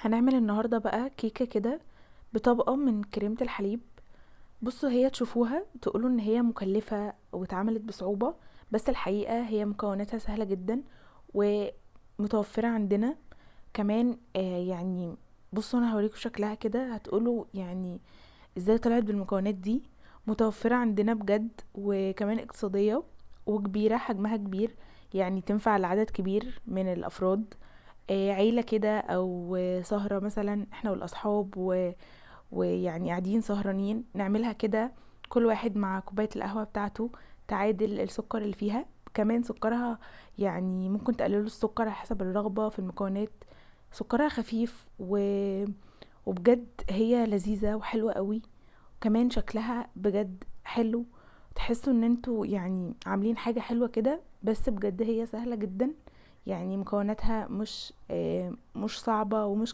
هنعمل النهاردة بقى كيكة كده بطبقة من كريمة الحليب. بصوا، هي تشوفوها تقولوا ان هي مكلفة واتعملت بصعوبة، بس الحقيقة هي مكوناتها سهلة جدا ومتوفرة عندنا كمان. يعني بصوا، انا هوريكم شكلها كده هتقولوا يعني ازاي طلعت بالمكونات دي. متوفرة عندنا بجد، وكمان اقتصادية وكبيرة، حجمها كبير، يعني تنفع لعدد كبير من الافراد. عيلة كده او سهرة مثلا احنا والاصحاب ويعني قاعدين سهرانين نعملها كده، كل واحد مع كوباية القهوة بتاعته، تعادل السكر اللي فيها. كمان سكرها يعني ممكن تقللوا السكر على حسب الرغبة في المكونات. سكرها خفيف وبجد هي لذيذة وحلوة قوي. كمان شكلها بجد حلو، تحسوا ان انتوا يعني عاملين حاجة حلوة كده. بس بجد هي سهلة جدا، يعني مكوناتها مش صعبة ومش